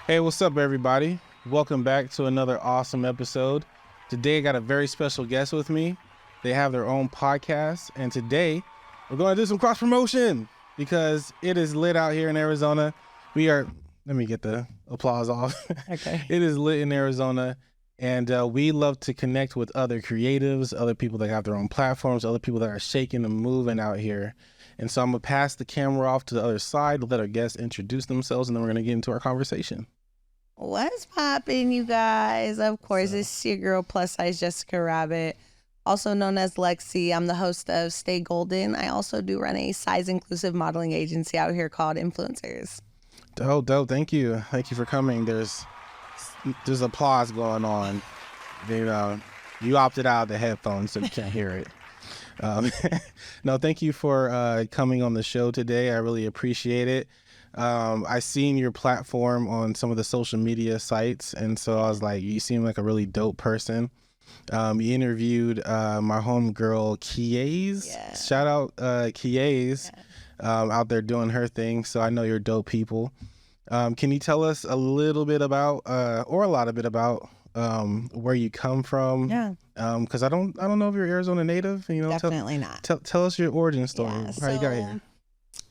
Hey, what's up, everybody? Welcome back to another awesome episode. Today, I got a very special guest with me. They have their own podcast, and today, we're going to do some cross-promotion because it is lit out here in Arizona. Let me get the applause off. Okay. It is lit in Arizona, and we love to connect with other creatives, other people that have their own platforms, other people that are shaking and moving out here. And so I'm going to pass the camera off to the other side to let our guests introduce themselves, and then we're going to get into our conversation. What's poppin', you guys? Of course, it's your girl, plus size Jessica Rabbit, also known as Lexy. I'm the host of StayGolden. I also do run a size-inclusive modeling agency out here called InfluencHERs. Dope. Thank you for coming. There's applause going on. You opted out of the headphones, so you can't hear it. No, thank you for coming on the show today. I really appreciate it. I seen your platform on some of the social media sites, and so I was like, you seem like a really dope person. You interviewed my homegirl Kiaze. Yeah. Shout out Kiaze, out there doing her thing. So I know you're dope people. Can you tell us a little bit about, or a lot of bit about, where you come from? Yeah. Because I don't know if you're Arizona native. Definitely not. Tell us your origin story. Yeah, How you got here?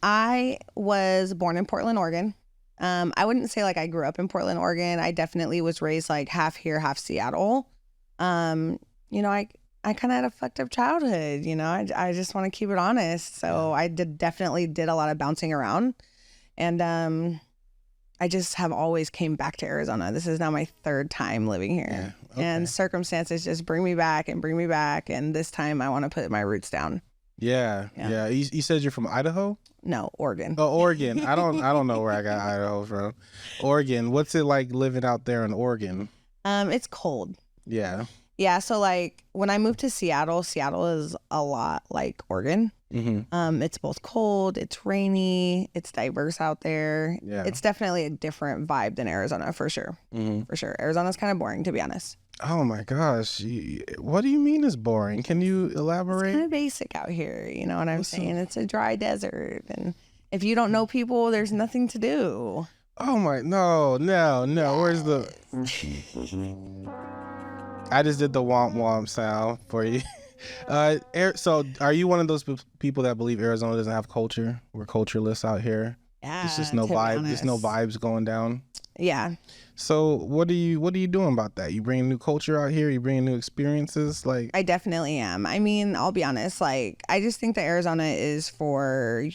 I was born in Portland, Oregon. I wouldn't say like I grew up in Portland, Oregon. I definitely was raised like half here, half Seattle. I kind of had a fucked up childhood. I just want to keep it honest. So I definitely did a lot of bouncing around, and I just have always came back to Arizona. This is now my third time living here. Yeah. Okay. And circumstances just bring me back. And this time I want to put my roots down. Yeah. You said you're from Idaho? No, Oregon. Oh, Oregon. I don't know where I got Idaho from. Oregon. What's it like living out there in Oregon? It's cold. Yeah. Yeah. So like when I moved to Seattle is a lot like Oregon. Mm-hmm. It's both cold, it's rainy, it's diverse out there. Yeah. It's definitely a different vibe than Arizona for sure. Mm-hmm. For sure. Arizona's kind of boring, to be honest. Oh my gosh. What do you mean it's boring? Can you elaborate? It's kind of basic out here. You know what I'm saying? It's a dry desert. And if you don't know people, there's nothing to do. Oh my, no. Where's the... I just did the womp womp sound for you. So are you one of those people that believe Arizona doesn't have culture? We're cultureless out here. Yeah. There's just no vibe. There's no vibes going down. Yeah. So what are you doing about that? You bringing new culture out here? You bringing new experiences? Like, I definitely am. I mean, I'll be honest. Like, I just think that Arizona is for,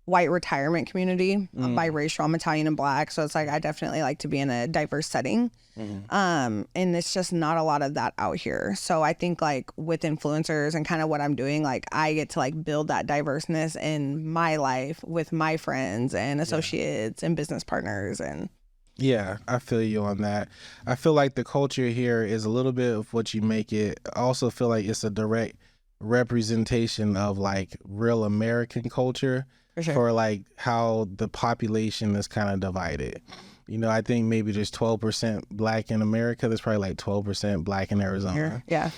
white retirement community, biracial. I'm Italian and Black. So it's like, I definitely like to be in a diverse setting. And it's just not a lot of that out here. So I think like with influencers and kind of what I'm doing, like I get to like build that diverseness in my life with my friends and associates and business partners. And yeah, I feel you on that. I feel like the culture here is a little bit of what you make it. I also feel like it's a direct representation of like real American culture. For sure. For like how the population is kind of divided. I think maybe there's 12% Black in America. There's probably like 12% Black in Arizona. Yeah.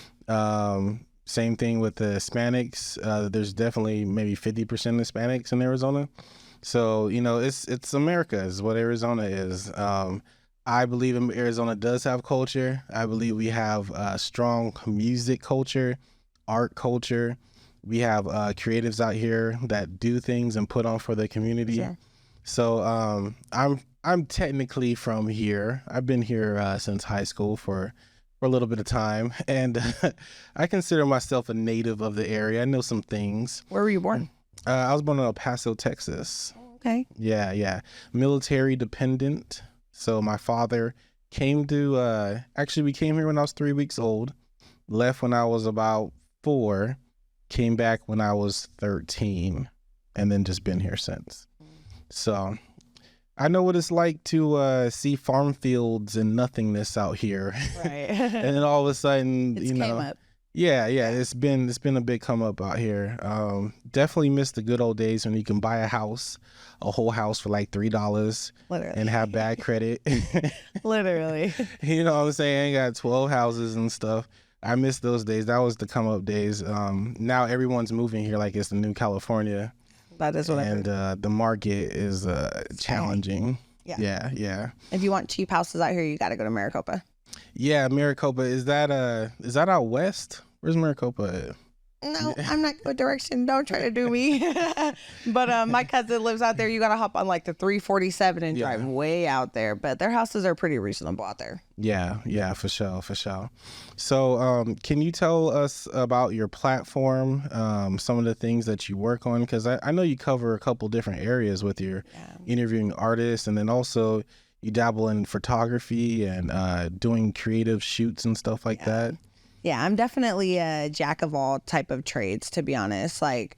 Same thing with the Hispanics. There's definitely maybe 50% Hispanics in Arizona. So, it's America is what Arizona is. I believe Arizona does have culture. I believe we have strong music culture, art culture. We have creatives out here that do things and put on for the community. Sure. So I'm technically from here. I've been here since high school for a little bit of time, and I consider myself a native of the area. I know some things. Where were you born? I was born in El Paso, Texas. Okay. Yeah. Military dependent. So my father came to actually we came here when I was 3 weeks old, left when I was about 4. Came back when I was 13, and then just been here since. So I know what it's like to see farm fields and nothingness out here. Right. And then all of a sudden, came up. Yeah, it's been a big come up out here. Definitely miss the good old days when you can buy a whole house for like $3 and have bad credit. Literally. You know what I'm saying? Got 12 houses and stuff. I miss those days. That was the come up days. Now everyone's moving here like it's the new California. That is what I heard. And the market is challenging. Yeah. If you want cheap houses out here, you got to go to Maricopa. Yeah, Maricopa. Is that out west? Where's Maricopa at? No, I'm not good direction. Don't try to do me. But my cousin lives out there. You got to hop on like the 347 and drive way out there. But their houses are pretty reasonable out there. Yeah, for sure. So can you tell us about your platform, some of the things that you work on? Because I know you cover a couple different areas with your interviewing artists, and then also you dabble in photography and doing creative shoots and stuff like that. Yeah, I'm definitely a jack of all type of trades, to be honest. Like,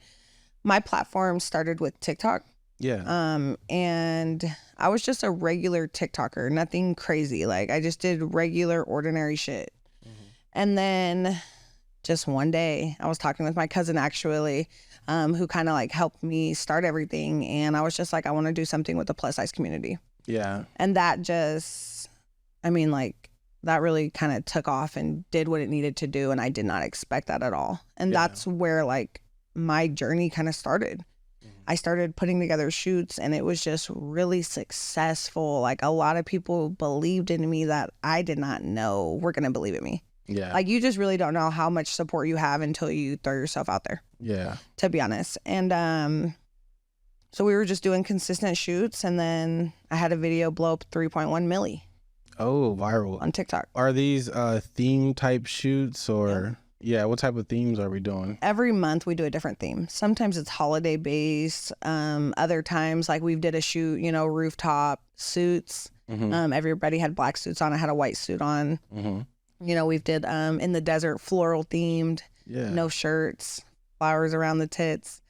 my platform started with TikTok. Yeah. And I was just a regular TikToker, nothing crazy. Like, I just did regular, ordinary shit. And then just one day, I was talking with my cousin, actually, who kind of like helped me start everything. And I was just like, I want to do something with the plus size community. Yeah. And that just, I mean, like, that really kind of took off and did what it needed to do. And I did not expect that at all. And that's where like my journey kind of started. I started putting together shoots and it was just really successful. Like, a lot of people believed in me that I did not know were going to believe in me. Yeah. Like, you just really don't know how much support you have until you throw yourself out there. Yeah. To be honest. And so we were just doing consistent shoots, and then I had a video blow up 3.1 milli. Oh, viral. On TikTok. Are these theme type shoots or what type of themes are we doing? Every month we do a different theme. Sometimes it's holiday based. Other times, like, we did a shoot, rooftop suits. Everybody had black suits on. I had a white suit on. We've did in the desert, floral themed. No shirts, flowers around the tits.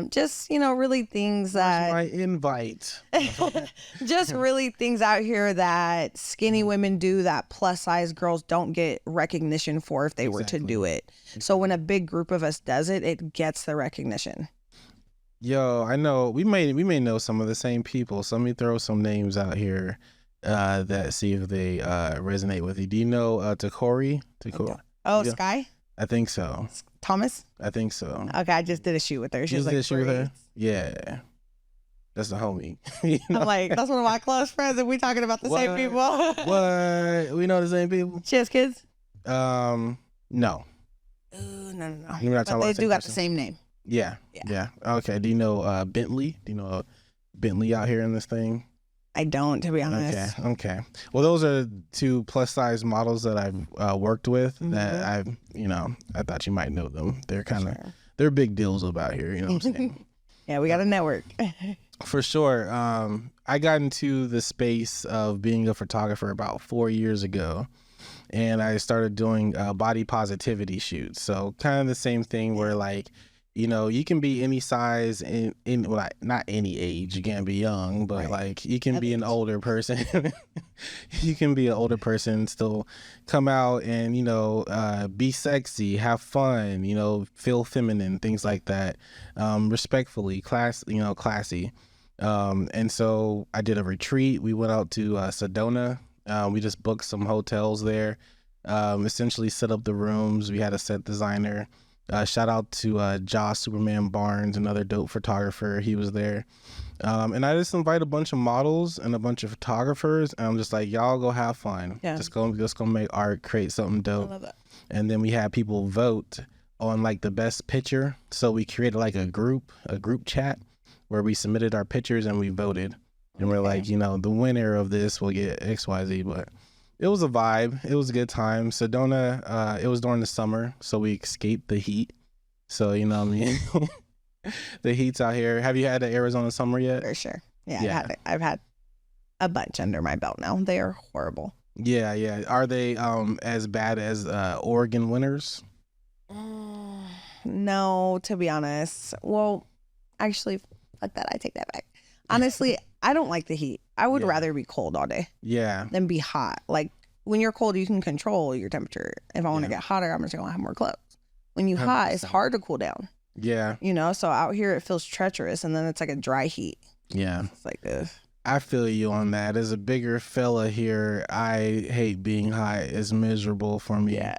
Just, really things that... my invite. Just really things out here that skinny women do that plus size girls don't get recognition for if they were to do it. So when a big group of us does it, it gets the recognition. Yo, I know we may know some of the same people. So let me throw some names out here that see if they resonate with you. Do you know Takori? Oh, yeah. Sky? I think so. Thomas? I think so. Okay, I just did a shoot with her. She was like, shoot with her? Yeah. That's the homie. I'm like, that's one of my close friends, and we talking about the same people. What? We know the same people? She has kids? No. No. You're not but they do got the same name. Yeah. Okay. Do you know Bentley? Do you know Bentley out here in this thing? I don't, to be honest. Okay. Well, those are two plus size models that I've worked with that I thought you might know them. They're they're big deals about here. You know what I'm saying? Yeah, we got a network. For sure. I got into the space of being a photographer about 4 years ago, and I started doing body positivity shoots. So kind of the same thing where, like, you can be any size in not any age. You can't be young, but like you can be an older person. You can be an older person, still come out and, be sexy, have fun, feel feminine, things like that. Respectfully, classy. And so I did a retreat. We went out to Sedona. We just booked some hotels there, essentially set up the rooms. We had a set designer. Shout out to Josh Superman Barnes, another dope photographer. He was there. And I just invite a bunch of models and a bunch of photographers. And I'm just like, y'all go have fun. Yeah. Just go make art, create something dope. I love that. And then we had people vote on like the best picture. So we created like a group chat where we submitted our pictures and we voted. And we're like, the winner of this will get XYZ. But it was a vibe. It was a good time. Sedona, it was during the summer, so we escaped the heat. So, you know what I mean? The heat's out here. Have you had the Arizona summer yet? For sure. Yeah. I've had a bunch under my belt now. They are horrible. Yeah. Are they as bad as Oregon winters? No, to be honest. Well, actually, fuck that. I take that back. Honestly, I don't like the heat. I would rather be cold all day. Yeah. Than be hot. Like, when you're cold, you can control your temperature. If I want to get hotter, I'm just going to have more clothes. When you 100%. Hot, it's hard to cool down. Yeah. So out here it feels treacherous, and then it's like a dry heat. Yeah. It's like this. I feel you on that. As a bigger fella here, I hate being hot. It's miserable for me. Yeah.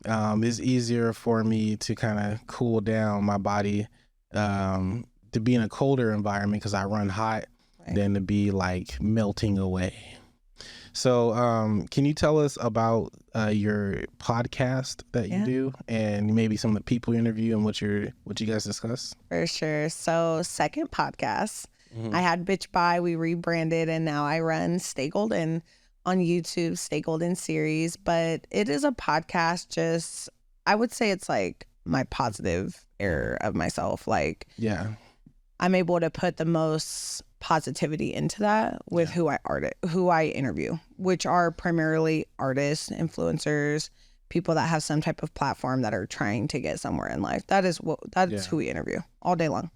It's easier for me to kind of cool down my body to be in a colder environment because I run hot. Right. than to be like melting away. So can you tell us about your podcast that you do, and maybe some of the people you interview and what you guys discuss? For sure. So second podcast, I had Bitch Bye, we rebranded, and now I run StayGolden on YouTube, StayGolden series. But it is a podcast, just, I would say it's like my positive air of myself. Like, I'm able to put the most positivity into that with who I interview, which are primarily artists, influencers, people that have some type of platform that are trying to get somewhere in life. That is who we interview all day long.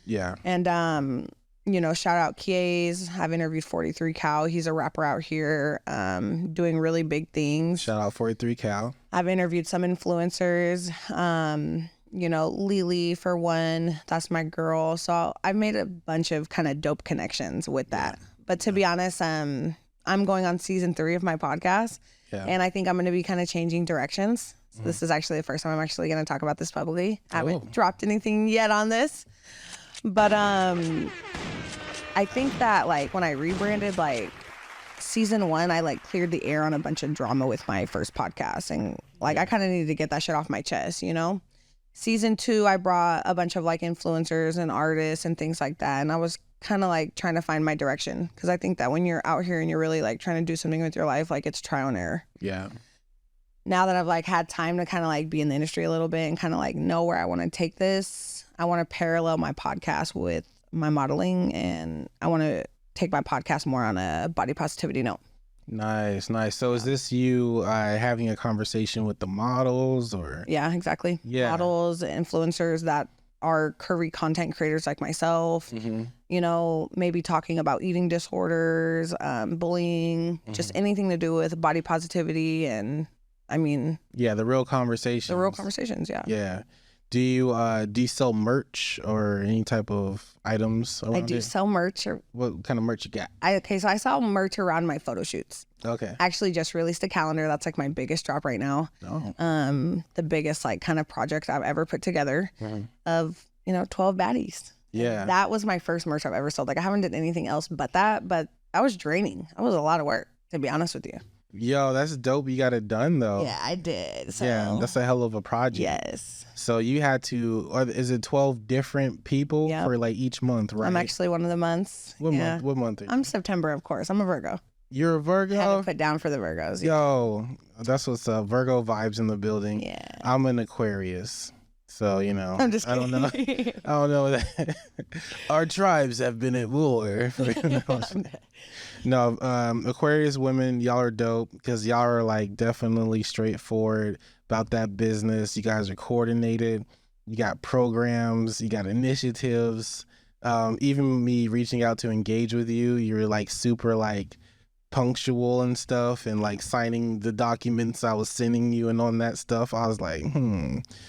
Yeah. And shout out Kies. I've interviewed 43 Cal. He's a rapper out here doing really big things. Shout out 43 Cal. I've interviewed some influencers. Lily for one, that's my girl. So I've made a bunch of kind of dope connections with that. But to be honest, I'm going on season 3 of my podcast, and I think I'm going to be kind of changing directions. So this is actually the first time I'm actually going to talk about this publicly. I haven't dropped anything yet on this, but I think that like when I rebranded, like season 1, I like cleared the air on a bunch of drama with my first podcast, and like I kind of needed to get that shit off my chest, Season 2, I brought a bunch of like influencers and artists and things like that. And I was kind of like trying to find my direction, because I think that when you're out here and you're really like trying to do something with your life, like it's trial and error. Yeah. Now that I've like had time to kind of like be in the industry a little bit and kind of like know where I want to take this, I want to parallel my podcast with my modeling, and I want to take my podcast more on a body positivity note. Nice. So is this you having a conversation with the models, or? Yeah, exactly. Yeah. Models, influencers that are curvy content creators like myself, maybe talking about eating disorders, bullying, just anything to do with body positivity. And I mean, the real conversations. Yeah. Do you sell merch or any type of items around I do sell merch. What kind of merch you got? So I sell merch around my photo shoots. Okay. Actually just released a calendar. That's like my biggest drop right now. Oh. The biggest like kind of project I've ever put together of, 12 baddies. Yeah. That was my first merch I've ever sold. Like I haven't done anything else but that was draining. That was a lot of work, to be honest with you. Yo, that's dope. You got it done though. Yeah, I did. So. Yeah, that's a hell of a project. Yes. So you had to, or is it 12 different people for like each month, right? I'm actually one of the months. What month are you? I'm September, of course. I'm a Virgo. You're a Virgo? I had to put down for the Virgos. Yo, that's what's up. Virgo vibes in the building. Yeah. I'm an Aquarius. So, I'm just kidding. I don't know that. Our tribes have been at war. No, Aquarius women, y'all are dope, because y'all are like definitely straightforward about that business. You guys are coordinated. You got programs. You got initiatives. Even me reaching out to engage with you, you're like super like punctual and stuff, and like signing the documents I was sending you and on that stuff. I was like,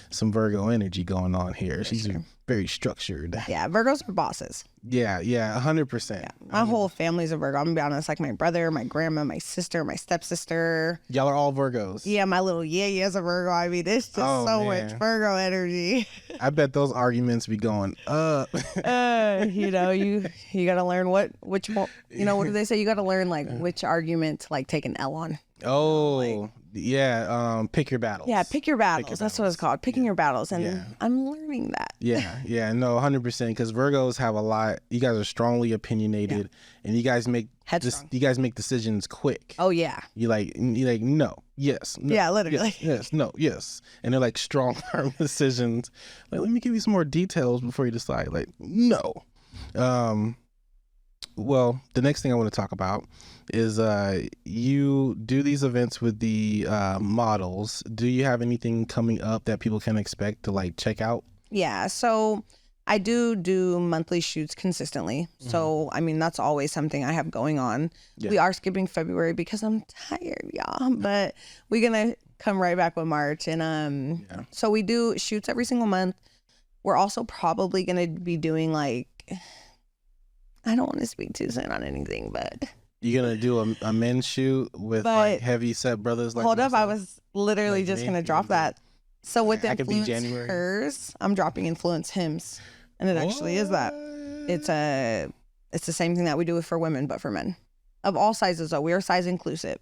some Virgo energy going on here. She's very structured. Yeah, Virgos are bosses. Yeah, 100%. Yeah, my whole family's a Virgo. I'm gonna be honest, like my brother, my grandma, my sister, my stepsister. Y'all are all Virgos. Yeah, my little is a Virgo. I mean, it's just much Virgo energy. I bet those arguments be going up. You gotta learn which one, what do they say? You gotta learn like which argument to like take an L on. Oh, pick your battles. Yeah, pick your battles. That's what it's called. Picking your battles. And I'm learning that. Yeah, no, 100%. Because Virgos have a lot. You guys are strongly opinionated, and you guys make decisions quick. Oh yeah. You like no, yes, no, yeah, literally. Yes, no, yes, and they're like strong, firm decisions. Like, let me give you some more details before you decide. Like, no. Well, the next thing I want to talk about is you do these events with the models. Do you have anything coming up that people can expect to like check out? Yeah, so I do monthly shoots consistently. So, I mean, that's always something I have going on. Yeah. We are skipping February because I'm tired, y'all. But we're going to come right back with March. And so we do shoots every single month. We're also probably going to be doing like, I don't want to speak too soon on anything, but... You're going to do a men's shoot with like heavy set brothers like hold myself? Up, I was literally like just going to drop that. So with the InfluencHERs, I'm dropping InfluencHERs. And it actually is that. It's a It's the same thing that we do for women, but for men. Of all sizes, though. We are size inclusive.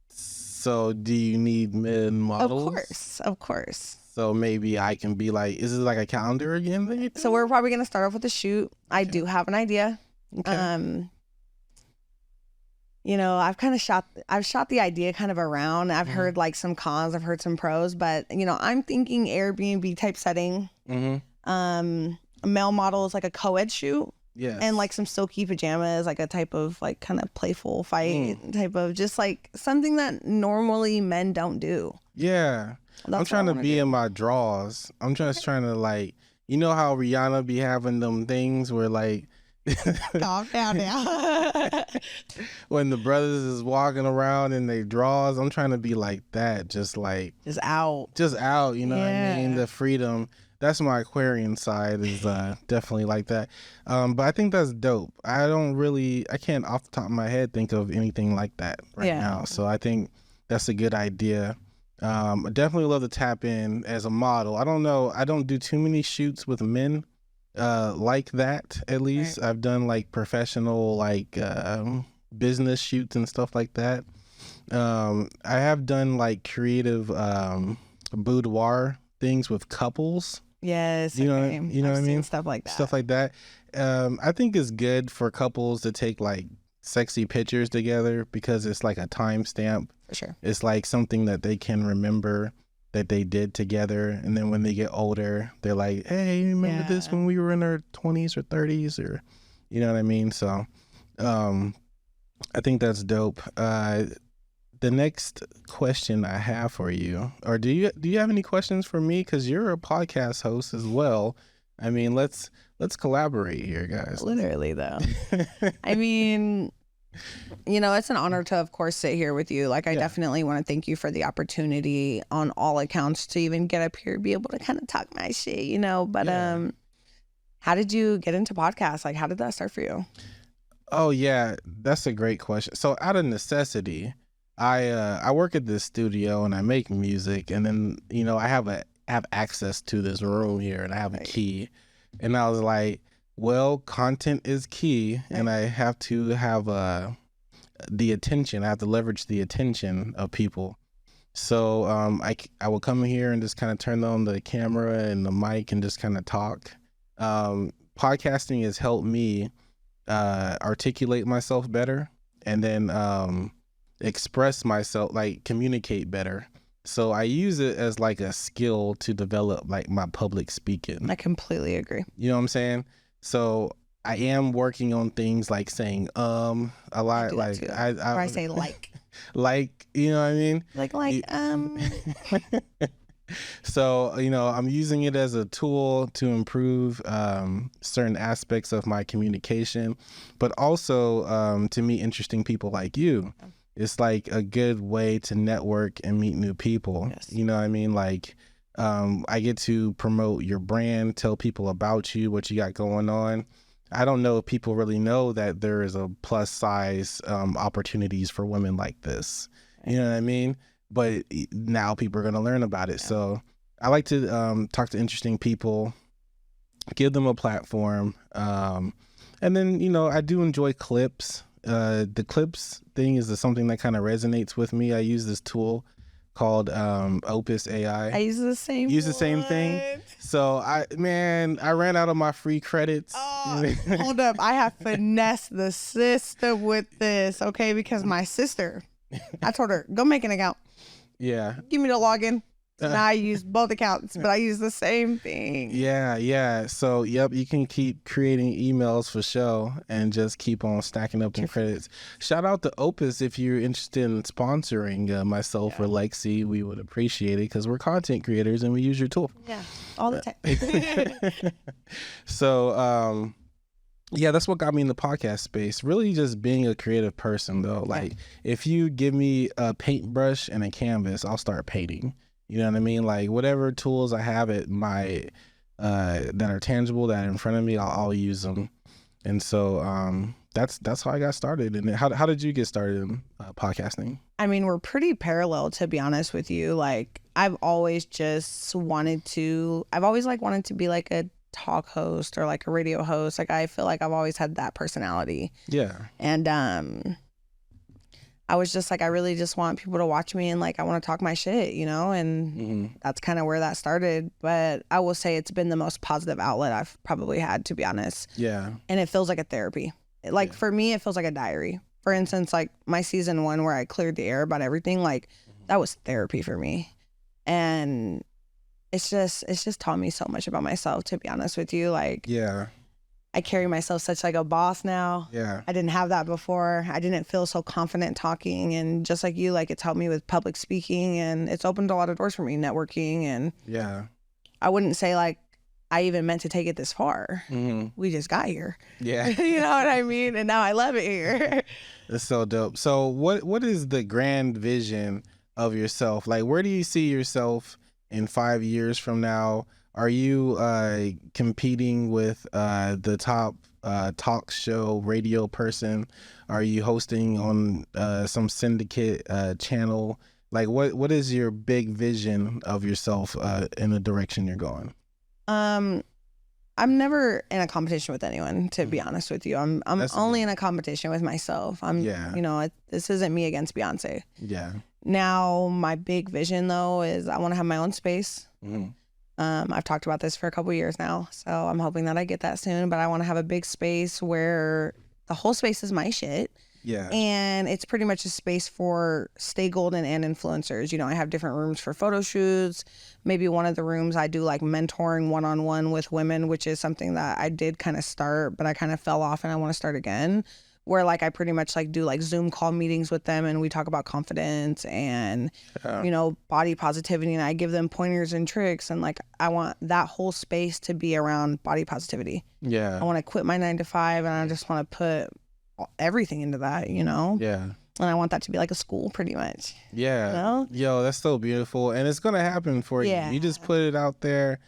So do you need men models? Of course. So maybe I can be like, is it like a calendar again? So we're probably going to start off with a shoot. Okay. I do have an idea. Okay. You know, I've shot the idea kind of around. I've heard like some cons, I've heard some pros, but you know, I'm thinking Airbnb type setting. A male model is like a co-ed shoot. Yes. And like some silky pajamas, like a type of like kind of playful fight type of just like something that normally men don't do. Yeah. I'm trying to be in my drawers. I'm just trying to like, you know how Rihanna be having them things where like calm down now. When the brothers is walking around in their drawers, I'm trying to be like that, just out, you know what I mean? The freedom. That's my Aquarian side is definitely like that. But I think that's dope. I can't off the top of my head think of anything like that right now. So I think that's a good idea. I definitely love to tap in as a model. I don't know. I don't do too many shoots with men like that, at least. Right. I've done like professional like business shoots and stuff like that. I have done like creative boudoir things with couples. Yes, you know what I mean? Stuff like that. I think it's good for couples to take like sexy pictures together because it's like a timestamp. For sure. It's like something that they can remember that they did together, and then when they get older, they're like, "Hey, remember this when we were in our 20s or 30s?" Or, you know what I mean? So, I think that's dope. The next question I have for you, or do you have any questions for me? Because you're a podcast host as well. I mean, let's collaborate here, guys. Literally, though. I mean, you know, it's an honor to, of course, sit here with you. Like, I definitely want to thank you for the opportunity on all accounts to even get up here, be able to kind of talk my shit, you know. But how did you get into podcasts? Like, how did that start for you? Oh yeah, that's a great question. So out of necessity, I work at this studio and I make music, and then, you know, I have access to this room here and I have a key, and I was like, well, content is key, and I have to have the attention. I have to leverage the attention of people. So I will come here and just kind of turn on the camera and the mic and just kind of talk. Podcasting has helped me articulate myself better, and then express myself, like communicate better. So I use it as like a skill to develop like my public speaking. I completely agree. You know what I'm saying? So I am working on things like saying a lot, like I say like like, you know what I mean? So, you know, I'm using it as a tool to improve certain aspects of my communication, but also to meet interesting people like you. It's like a good way to network and meet new people. Yes. You know what I mean? Like, I get to promote your brand, tell people about you, what you got going on. I don't know if people really know that there is a plus size opportunities for women like this. You know what I mean? But now people are going to learn about it. Yeah. So I like to talk to interesting people, give them a platform. And then, you know, I do enjoy clips. The clips thing is something that kind of resonates with me. I use this tool called Opus AI. I use the same thing. So I ran out of my free credits. Oh, hold up. I have finessed the system with this, okay? Because my sister, I told her, go make an account. Yeah. Give me the login. Now I use both accounts, but I use the same thing. Yeah. So, yep, you can keep creating emails for show and just keep on stacking up the credits. Shout out to Opus if you're interested in sponsoring myself or Lexy. We would appreciate it because we're content creators and we use your tool. Yeah, all the time. So, yeah, that's what got me in the podcast space. Really just being a creative person, though. Like, if you give me a paintbrush and a canvas, I'll start painting. You know what I mean? Like, whatever tools I have at my that are tangible, that are in front of me, I'll use them. And so that's how I got started. And how did you get started in podcasting? I mean, we're pretty parallel, to be honest with you. Like, I've always wanted to be like a talk host or like a radio host. Like I feel like I've always had that personality. Yeah. And I was just like, I really just want people to watch me and like I want to talk my shit, you know? And that's kind of where that started. But I will say it's been the most positive outlet I've probably had, to be honest. Yeah. And it feels like a therapy. Like for me, it feels like a diary. For instance, like my season 1 where I cleared the air about everything, like that was therapy for me. And it's just taught me so much about myself, to be honest with you. Like, yeah, I carry myself such like a boss now. Yeah. I didn't have that before. I didn't feel so confident talking. And just like you, like it's helped me with public speaking and it's opened a lot of doors for me, networking. And yeah, I wouldn't say like I even meant to take it this far. We just got here. Yeah. You know what I mean? And now I love it here. That's so dope. So what is the grand vision of yourself? Like, where do you see yourself in 5 years from now? Are you competing with the top talk show radio person? Are you hosting on some syndicate channel? Like, what is your big vision of yourself in the direction you're going? I'm never in a competition with anyone, to be honest with you. I'm only in a competition with myself. You know, this isn't me against Beyonce. Yeah. Now, my big vision though is I want to have my own space. I've talked about this for a couple years now, so I'm hoping that I get that soon. But I want to have a big space where the whole space is my shit. Yeah. And it's pretty much a space for StayGolden and influencers. You know, I have different rooms for photo shoots. Maybe one of the rooms I do like mentoring one-on-one with women, which is something that I did kind of start, but I kind of fell off and I want to start again. Where like I pretty much like do like Zoom call meetings with them and we talk about confidence and, you know, body positivity, and I give them pointers and tricks. And like, I want that whole space to be around body positivity. Yeah. I want to quit my 9-to-5 and I just want to put everything into that, you know? Yeah. And I want that to be like a school pretty much. Yeah. You know? Yo, that's so beautiful. And it's going to happen for you. You just put it out there.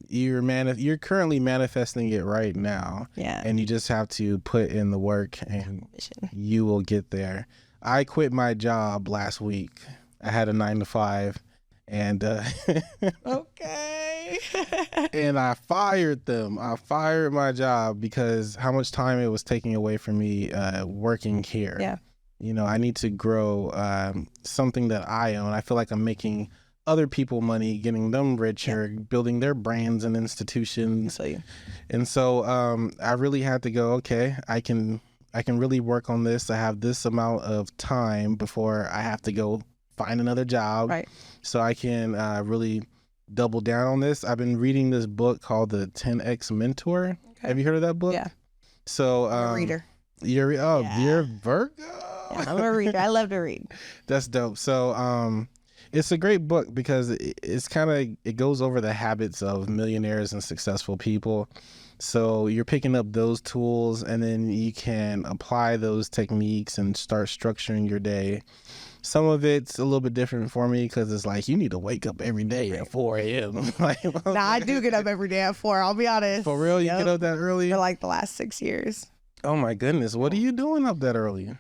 You're currently manifesting it right now. Yeah. And you just have to put in the work and you will get there. I quit my job last week. I had a 9-to-5 and okay. and I fired them. I fired my job because how much time it was taking away from me working here. Yeah. You know, I need to grow something that I own. I feel like I'm making other people money, getting them richer, building their brands and institutions. And so I really had to go, okay, I can really work on this. I have this amount of time before I have to go find another job. Right. So I can really double down on this. I've been reading this book called The 10X Mentor. Okay. Have you heard of that book? Yeah. So I'm a reader. You're Virgo? Yeah, I'm a reader. I love to read. That's dope. So it's a great book because it goes over the habits of millionaires and successful people. So you're picking up those tools and then you can apply those techniques and start structuring your day. Some of it's a little bit different for me because it's like you need to wake up every day at 4 a.m. Nah, I do get up every day at 4. I'll be honest. For real? You get up that early? For like the last 6 years. Oh my goodness. What are you doing up that early?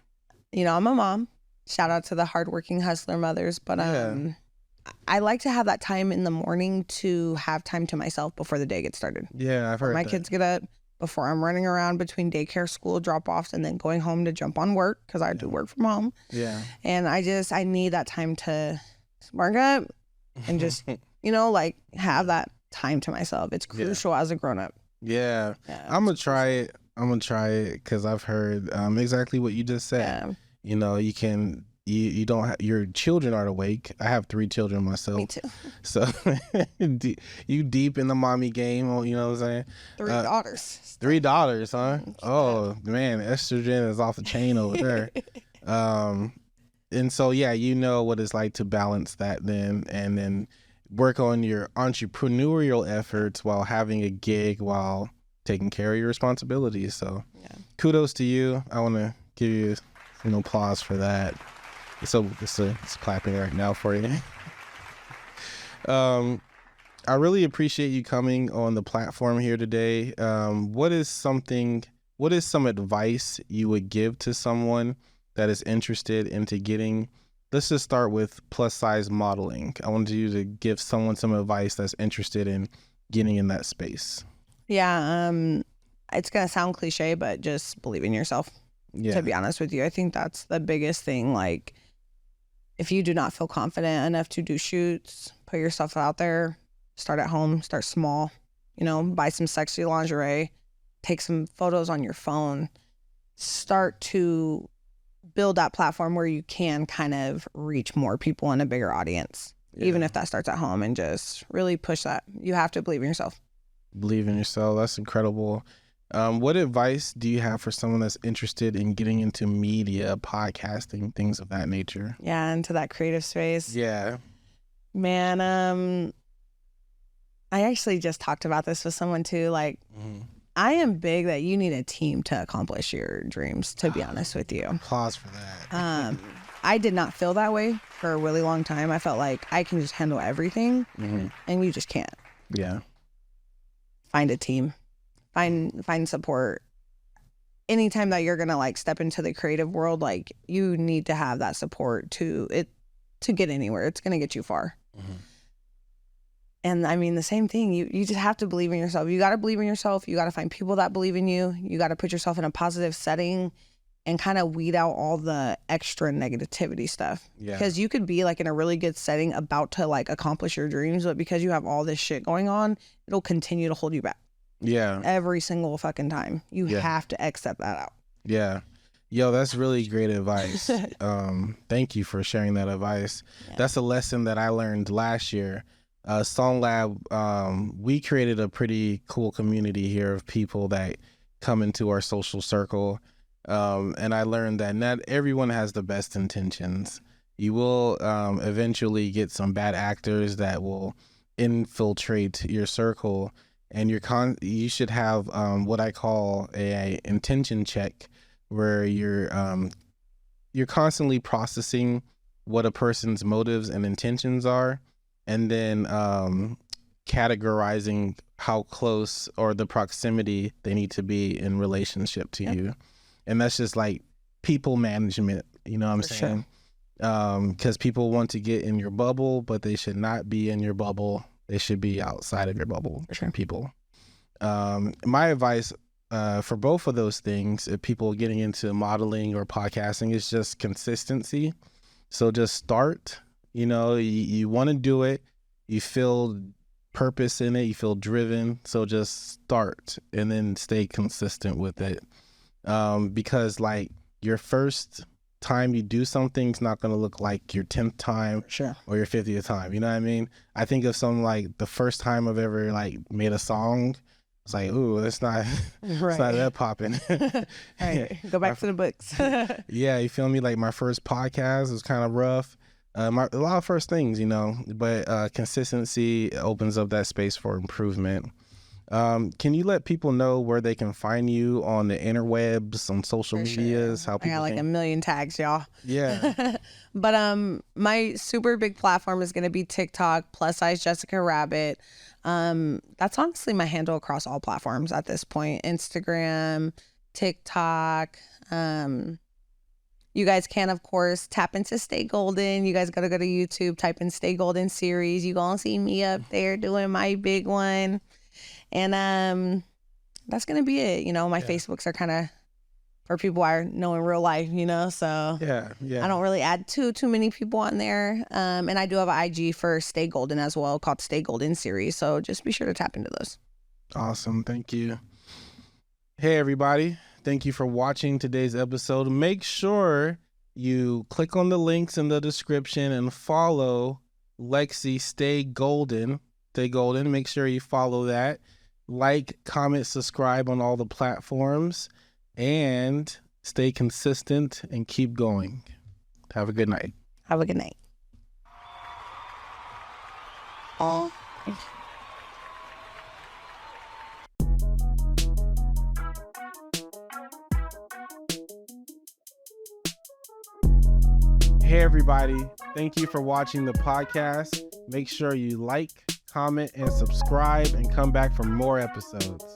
You know, I'm a mom. Shout out to the hardworking hustler mothers. But I like to have that time in the morning to have time to myself before the day gets started. Yeah, I've heard my kids get up, before I'm running around between daycare, school drop-offs, and then going home to jump on work because I do work from home. Yeah. And I need that time to spark up and just, you know, like have that time to myself. It's crucial as a grown-up. Yeah. I'm going to try it. Because I've heard exactly what you just said. Yeah. You know, you don't have, your children aren't awake. I have 3 children myself. Me too. So you deep in the mommy game, you know what I'm saying? 3 daughters. 3 daughters, huh? Oh man, estrogen is off the chain over there. And so you know what it's like to balance that then, and then work on your entrepreneurial efforts while having a gig, while taking care of your responsibilities. So kudos to you. I want to give you an applause for that. So it's clapping right now for you. I really appreciate you coming on the platform here today. What is some advice you would give to someone that is interested into getting, let's just start with plus size modeling. I wanted you to give someone some advice that's interested in getting in that space? Yeah, it's gonna sound cliche, but just believe in yourself. Yeah. To be honest with you, I think that's the biggest thing. Like, if you do not feel confident enough to do shoots, put yourself out there. Start at home. Start small. You know, buy some sexy lingerie. Take some photos on your phone. Start to build that platform where you can kind of reach more people and a bigger audience. Yeah. Even if that starts at home, and just really push that. You have to believe in yourself. Believe in yourself. That's incredible. What advice do you have for someone that's interested in getting into media, podcasting, things of that nature? Yeah, into that creative space. Yeah. Man, I actually just talked about this with someone too. Like, I am big that you need a team to accomplish your dreams, to be honest with you. Applause for that. I did not feel that way for a really long time. I felt like I can just handle everything, and you just can't. Yeah. Find a team. Find support. Anytime that you're gonna like step into the creative world, like, you need to have that support to get anywhere. It's gonna get you far. And I mean, the same thing. You just have to believe in yourself. You got to believe in yourself. You got to find people that believe in you. You got to put yourself in a positive setting and kind of weed out all the extra negativity stuff. Yeah. Because you could be like in a really good setting about to like accomplish your dreams, but because you have all this shit going on, it'll continue to hold you back. Yeah. Every single fucking time. You have to accept that out. Yeah. Yo, that's really great advice. Thank you for sharing that advice. Yeah. That's a lesson that I learned last year. Song Lab, we created a pretty cool community here of people that come into our social circle. And I learned that not everyone has the best intentions. You will eventually get some bad actors that will infiltrate your circle, and you should have what I call a intention check, where you're constantly processing what a person's motives and intentions are, and then categorizing how close or the proximity they need to be in relationship to you. And that's just like people management, you know what I'm saying? Because people want to get in your bubble, but they should not be in your bubble. They should be outside of your bubble. People. My advice for both of those things, if people are getting into modeling or podcasting, is just consistency. So just start. You know, you want to do it. You feel purpose in it. You feel driven. So just start and then stay consistent with it. Because like your first time you do something is not going to look like your 10th time or your 50th time. You know what I mean? I think of something like the first time I've ever like made a song. It's like, ooh, it's not that popping. Right. Go back to the books. Yeah, you feel me? Like my first podcast was kind of rough. A lot of first things, you know, but consistency opens up that space for improvement. Can you let people know where they can find you on the interwebs, on social medias? How people I got like a million tags, y'all. Yeah. But my super big platform is going to be TikTok, plus size Jessica Rabbit. That's honestly my handle across all platforms at this point. Instagram, TikTok. You guys can, of course, tap into StayGolden. You guys got to go to YouTube, type in StayGolden series. You going to see me up there doing my big one. And that's going to be it. You know, my Facebooks are kind of for people I know in real life, you know, so I don't really add too many people on there. And I do have an IG for StayGolden as well, called StayGolden series. So just be sure to tap into those. Awesome. Thank you. Hey, everybody. Thank you for watching today's episode. Make sure you click on the links in the description and follow Lexy StayGolden. StayGolden. Make sure you follow that. Like, comment, subscribe on all the platforms, and stay consistent and keep going. Have a good night. Have a good night. Oh. Hey, everybody. Thank you for watching the podcast. Make sure you like, comment, and subscribe, and come back for more episodes.